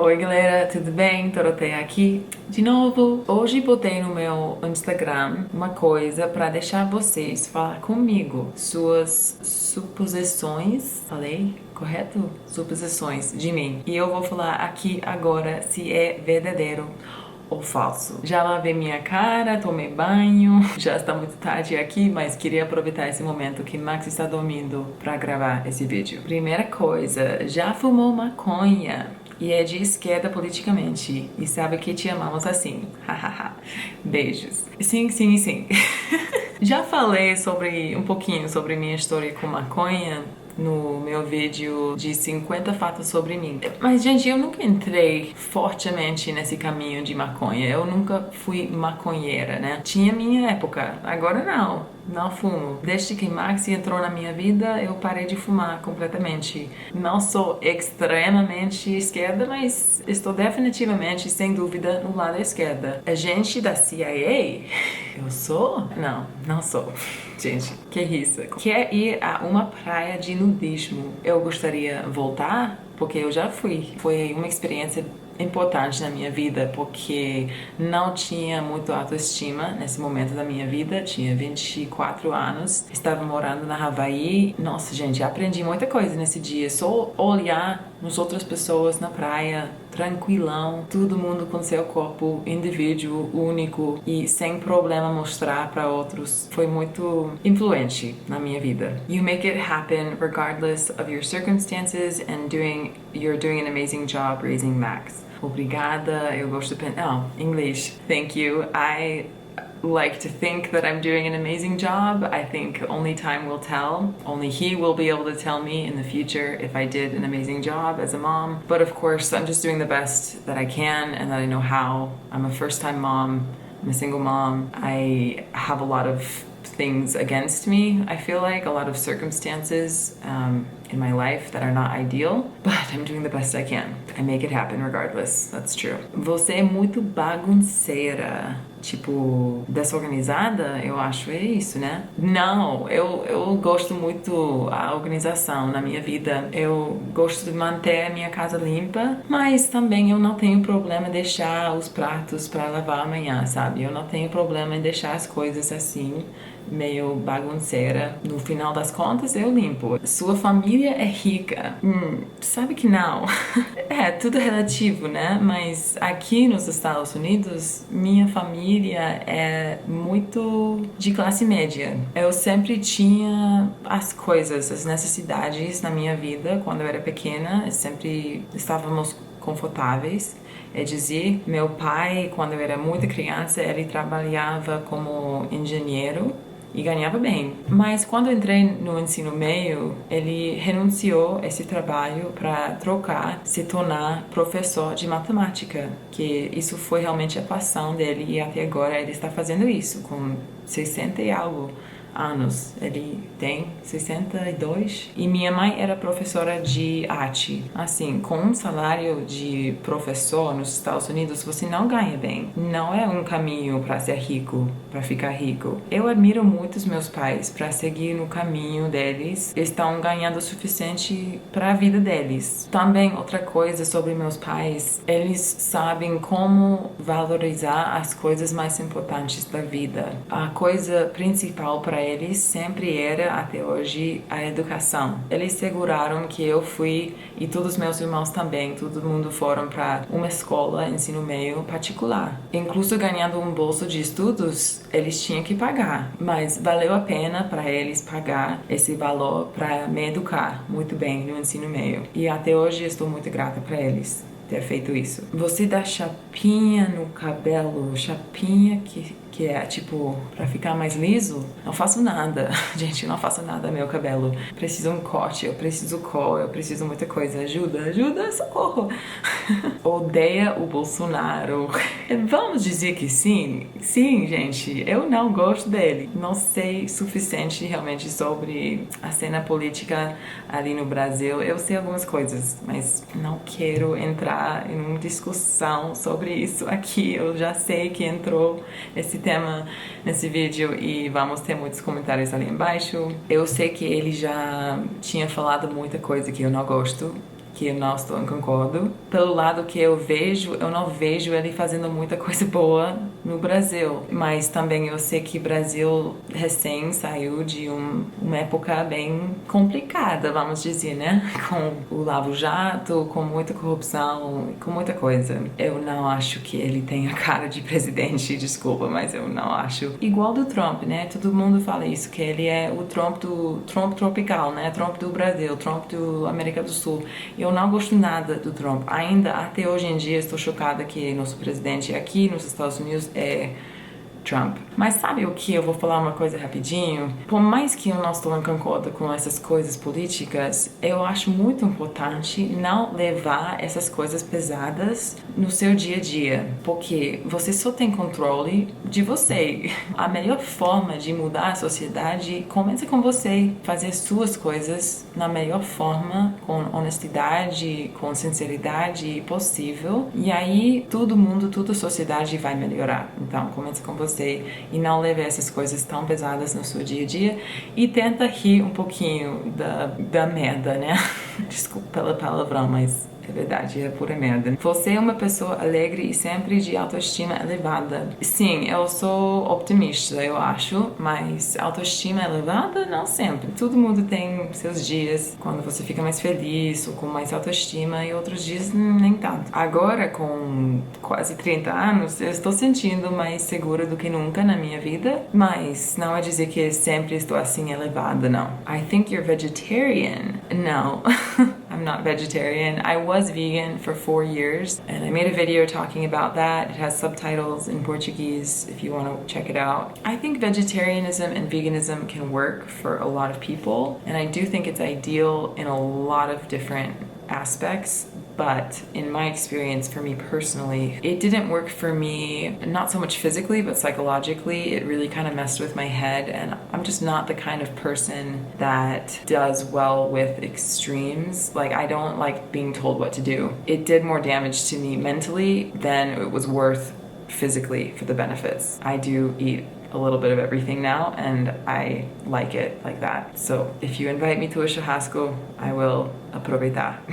Oi galera, tudo bem? Dorotei aqui de novo. Hoje botei no meu Instagram uma coisa para deixar vocês falar comigo suas suposições, falei correto? Suposições de mim. E eu vou falar aqui agora se é verdadeiro ou falso. Já lavei minha cara, tomei banho, já está muito tarde aqui, mas queria aproveitar esse momento que Max está dormindo para gravar esse vídeo. Primeira coisa, já fumou maconha? E é de esquerda politicamente. E sabe que te amamos assim. Hahaha. Beijos. Sim, sim, sim. Já falei sobre um pouquinho sobre minha história com maconha no meu vídeo de 50 fatos sobre mim. Mas, gente, eu nunca entrei fortemente nesse caminho de maconha. Eu nunca fui maconheira, né? Tinha minha época, agora não. Não fumo. Desde que Max entrou na minha vida, eu parei de fumar completamente. Não sou extremamente esquerda, mas estou definitivamente, sem dúvida, no lado da esquerda. Agente da CIA? Eu sou? Não, não sou. Gente, que isso? Quer ir a uma praia de nudismo? Eu gostaria voltar? Porque eu já fui. Foi uma experiência importante na minha vida, porque não tinha muito autoestima nesse momento da minha vida. Tinha 24 anos, estava morando na Havaí. Nossa, gente, aprendi muita coisa nesse dia. Só olhar nas outras pessoas na praia, tranquilão, todo mundo com seu corpo indivíduo, único e sem problema mostrar para outros. Foi muito influente na minha vida. You make it happen regardless of your circumstances and you're doing an amazing job raising Max. Obrigada, eu gosto de pensar. Oh, English. Thank you. I like to think that I'm doing an amazing job. I think only time will tell. Only he will be able to tell me in the future if I did an amazing job as a mom. But of course, I'm just doing the best that I can and that I know how. I'm a first-time mom. I'm a single mom. I have a lot of things against me, I feel like, a lot of circumstances in my life that are not ideal, but I'm doing the best I can. I make it happen regardless. That's true. Você é muito bagunceira. Tipo, desorganizada, eu acho, é isso, né? Não, eu gosto muito da organização na minha vida. Eu gosto de manter a minha casa limpa, mas também eu não tenho problema em deixar os pratos para lavar amanhã, sabe? Eu não tenho problema em deixar as coisas assim, meio bagunceira. No final das contas, eu limpo. Sua família é rica? Sabe que não. É, tudo relativo, né? Mas aqui nos Estados Unidos, minha família é muito de classe média. Eu sempre tinha as coisas, as necessidades na minha vida quando eu era pequena. Sempre estávamos confortáveis. É dizer, meu pai, quando eu era muito criança, ele trabalhava como engenheiro e ganhava bem. Mas quando eu entrei no ensino médio, ele renunciou esse trabalho para trocar, se tornar professor de matemática, que isso foi realmente a paixão dele e até agora ele está fazendo isso com 60 e algo anos. Ele tem 62. E minha mãe era professora de arte. Assim, com um salário de professor nos Estados Unidos, você não ganha bem. Não é um caminho para ser rico, para ficar rico. Eu admiro muito os meus pais para seguir no caminho deles. Estão ganhando o suficiente para a vida deles. Também outra coisa sobre meus pais, eles sabem como valorizar as coisas mais importantes da vida. A coisa principal para eles sempre era, até hoje, a educação. Eles seguraram que eu fui, e todos os meus irmãos também, todo mundo foram para uma escola, ensino médio particular. Incluso ganhando um bolso de estudos, eles tinham que pagar. Mas valeu a pena para eles pagar esse valor para me educar muito bem no ensino médio. E até hoje estou muito grata para eles ter feito isso. Você dá chapinha no cabelo, chapinha que é tipo pra ficar mais liso? Não faço nada, gente, não faço nada meu cabelo. Preciso um corte, eu preciso cor, eu preciso muita coisa. Ajuda, socorro. Odeia o Bolsonaro. Vamos dizer que sim, gente, eu não gosto dele. Não sei suficiente realmente sobre a cena política ali no Brasil. Eu sei algumas coisas, mas não quero entrar em uma discussão sobre isso aqui. Eu já sei que entrou esse tema nesse vídeo e vamos ter muitos comentários ali embaixo. Eu sei que ele já tinha falado muita coisa que eu não gosto que eu não estou em concordo. Pelo lado que eu vejo, eu não vejo ele fazendo muita coisa boa no Brasil. Mas também eu sei que o Brasil recém saiu de uma época bem complicada, vamos dizer, né? Com o Lavo Jato, com muita corrupção, com muita coisa. Eu não acho que ele tenha cara de presidente, desculpa, mas eu não acho. Igual do Trump, né? Todo mundo fala isso, que ele é o Trump tropical, né? Trump do Brasil, Trump do América do Sul. Eu não gosto nada do Trump. Ainda até hoje em dia estou chocada que nosso presidente aqui nos Estados Unidos é Trump. Mas sabe o que? Eu vou falar uma coisa rapidinho. Por mais que eu não estou em concordo com essas coisas políticas, eu acho muito importante não levar essas coisas pesadas no seu dia a dia, porque você só tem controle de você. A melhor forma de mudar a sociedade começa com você. Fazer suas coisas na melhor forma, com honestidade, com sinceridade possível. E aí todo mundo, toda a sociedade vai melhorar. Então começa com você e não leve essas coisas tão pesadas no seu dia a dia e tenta rir um pouquinho da merda, né? Desculpa pela palavrão, mas é verdade, é pura merda. Você é uma pessoa alegre e sempre de autoestima elevada. Sim, eu sou optimista, eu acho, mas autoestima elevada não sempre. Todo mundo tem seus dias quando você fica mais feliz ou com mais autoestima e outros dias nem tanto. Agora, com quase 30 anos, eu estou sentindo mais segura do que nunca na minha vida, mas não é dizer que sempre estou assim elevada, não. I think you're vegetarian. No. I'm not vegetarian. I was vegan for 4 years and I made a video talking about that. It has subtitles in Portuguese if you want to check it out. I think vegetarianism and veganism can work for a lot of people, and I do think it's ideal in a lot of different aspects. But in my experience, for me personally, it didn't work for me, not so much physically, but psychologically. It really kind of messed with my head, and I'm just not the kind of person that does well with extremes. Like, I don't like being told what to do. It did more damage to me mentally than it was worth physically for the benefits. I do eat a little bit of everything now, and I like it like that. So if you invite me to a churrasco, I will aproveitar.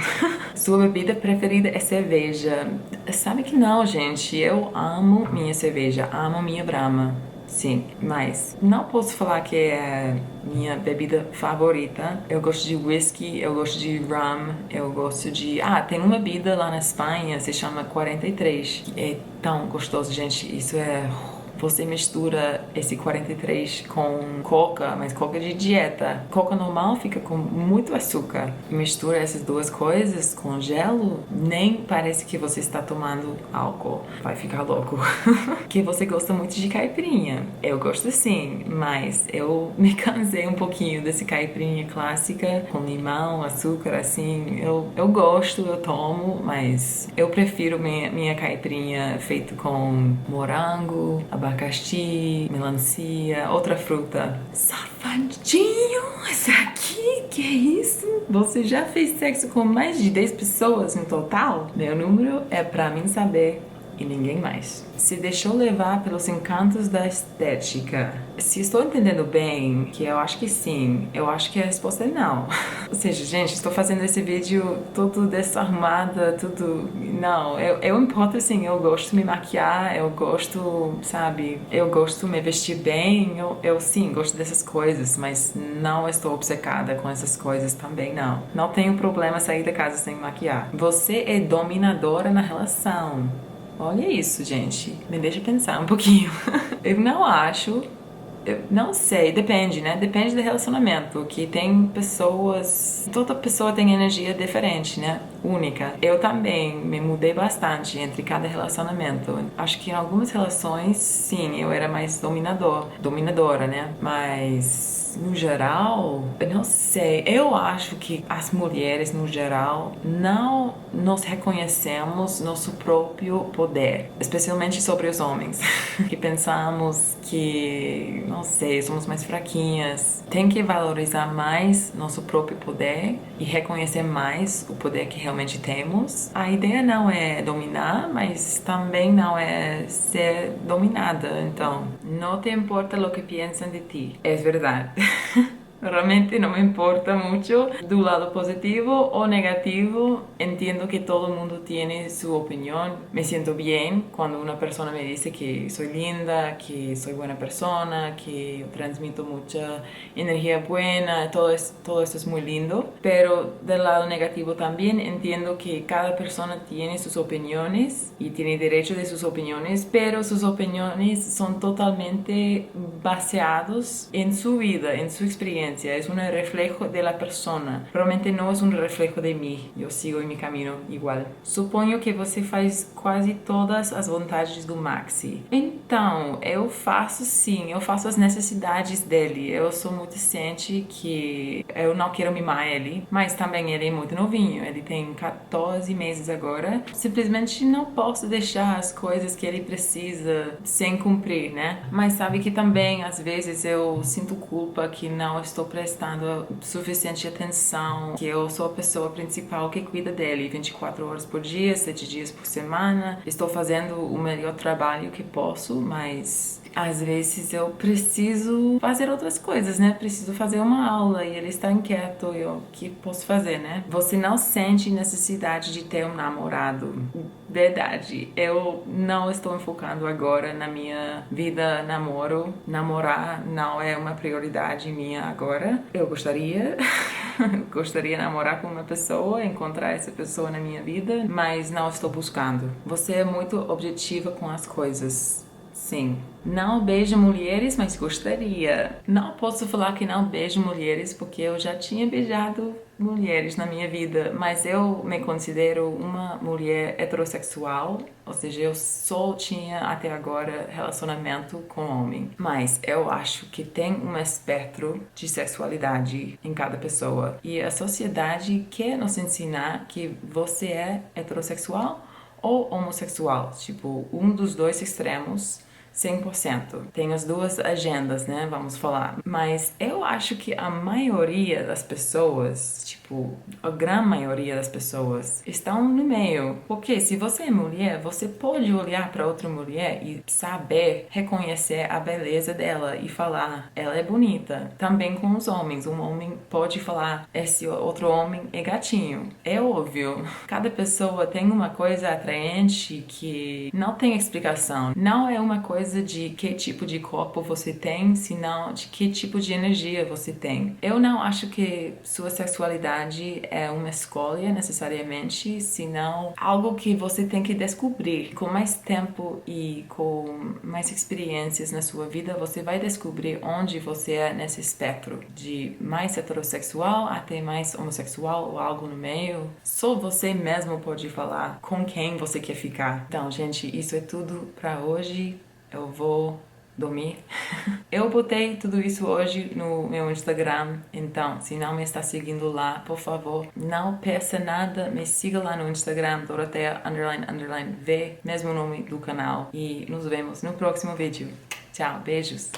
Sua bebida preferida é cerveja? Sabe que não, gente. Eu amo minha cerveja, amo minha Brahma. Sim, mas não posso falar que é minha bebida favorita. Eu gosto de whisky, eu gosto de rum, eu gosto de... Ah, tem uma bebida lá na Espanha, se chama 43. É tão gostoso, gente. Isso é... Você mistura esse 43 com coca, mas coca de dieta. Coca normal fica com muito açúcar. Mistura essas duas coisas com gelo, nem parece que você está tomando álcool. Vai ficar louco. Que você gosta muito de caipirinha. Eu gosto sim, mas eu me cansei um pouquinho desse caipirinha clássica, com limão, açúcar, assim. Eu gosto, eu tomo, mas eu prefiro minha caipirinha feita com morango, abacaxi, melancia, outra fruta. Safadinho, esse aqui, que é isso? Você já fez sexo com mais de 10 pessoas no total? Meu número é pra mim saber e ninguém mais. Se deixou levar pelos encantos da estética. Se estou entendendo bem, que eu acho que sim, eu acho que a resposta é não. Ou seja, gente, estou fazendo esse vídeo todo desarrumada, tudo... Não, eu importo assim, eu gosto de me maquiar, eu gosto, sabe, eu gosto de me vestir bem, eu sim, gosto dessas coisas, mas não estou obcecada com essas coisas também, não. Não tenho problema sair da casa sem maquiar. Você é dominadora na relação. Olha isso, gente. Me deixa pensar um pouquinho. Eu não acho... Eu não sei, depende, né? Depende do relacionamento, que tem pessoas... Toda pessoa tem energia diferente, né? Única. Eu também me mudei bastante entre cada relacionamento. Acho que em algumas relações, sim, eu era mais dominadora, né? Mas... no geral, eu não sei. Eu acho que as mulheres, no geral, não nos reconhecemos nosso próprio poder, especialmente sobre os homens, que pensamos que, não sei, somos mais fraquinhas. Tem que valorizar mais nosso próprio poder e reconhecer mais o poder que realmente temos. A ideia não é dominar, mas também não é ser dominada. Então, não te importa o que pensam de ti. É verdade. Realmente no me importa mucho do lado positivo o negativo. Entiendo que todo el mundo tiene su opinión. Me siento bien cuando una persona me dice que soy linda, que soy buena persona, que transmito mucha energía buena. Todo esto es muy lindo. Pero del lado negativo también entiendo que cada persona tiene sus opiniones y tiene derecho de sus opiniones, pero sus opiniones son totalmente baseados en su vida, en su experiencia. Es un reflejo de la persona. Realmente não é um reflejo de mim. Eu sigo em meu caminho igual. Suponho que você faz quase todas as vontades do Maxi. Então, eu faço sim, eu faço as necessidades dele. Eu sou muito ciente que eu não quero mimar ele, mas também ele é muito novinho. Ele tem 14 meses agora. Simplesmente não posso deixar as coisas que ele precisa sem cumprir, né? Mas sabe que também às vezes eu sinto culpa que não estou prestando suficiente atenção, que eu sou a pessoa principal que cuida dele 24 horas por dia, 7 dias por semana. Estou fazendo o melhor trabalho que posso, mas às vezes eu preciso fazer outras coisas, né? Preciso fazer uma aula e ele está inquieto e eu, o que posso fazer, né? Você não sente necessidade de ter um namorado. Verdade, eu não estou enfocando agora na minha vida namoro. Namorar não é uma prioridade minha agora. Eu gostaria, gostaria de namorar com uma pessoa, encontrar essa pessoa na minha vida, mas não estou buscando. Você é muito objetiva com as coisas. Sim. Não beijo mulheres, mas gostaria. Não posso falar que não beijo mulheres porque eu já tinha beijado mulheres na minha vida, mas eu me considero uma mulher heterossexual, ou seja, eu só tinha até agora relacionamento com homem. Mas eu acho que tem um espectro de sexualidade em cada pessoa e a sociedade quer nos ensinar que você é heterossexual ou homossexual, tipo, um dos dois extremos. 100%. Tem as duas agendas, né? Vamos falar. Mas eu acho que a maioria das pessoas, tipo, a grande maioria das pessoas, estão no meio. Porque se você é mulher, você pode olhar para outra mulher e saber reconhecer a beleza dela e falar, ela é bonita. Também com os homens. Um homem pode falar, esse outro homem é gatinho. É óbvio. Cada pessoa tem uma coisa atraente que não tem explicação. Não é uma coisa de que tipo de corpo você tem, senão de que tipo de energia você tem. Eu não acho que sua sexualidade é uma escolha necessariamente, senão algo que você tem que descobrir. Com mais tempo e com mais experiências na sua vida, você vai descobrir onde você é nesse espectro de mais heterossexual até mais homossexual ou algo no meio. Só você mesmo pode falar com quem você quer ficar. Então, gente, isso é tudo pra hoje. Eu vou dormir. Eu botei tudo isso hoje no meu Instagram, então se não me está seguindo lá, por favor, não peça nada, me siga lá no Instagram, Dorothea__V, mesmo nome do canal, e nos vemos no próximo vídeo. Tchau, beijos!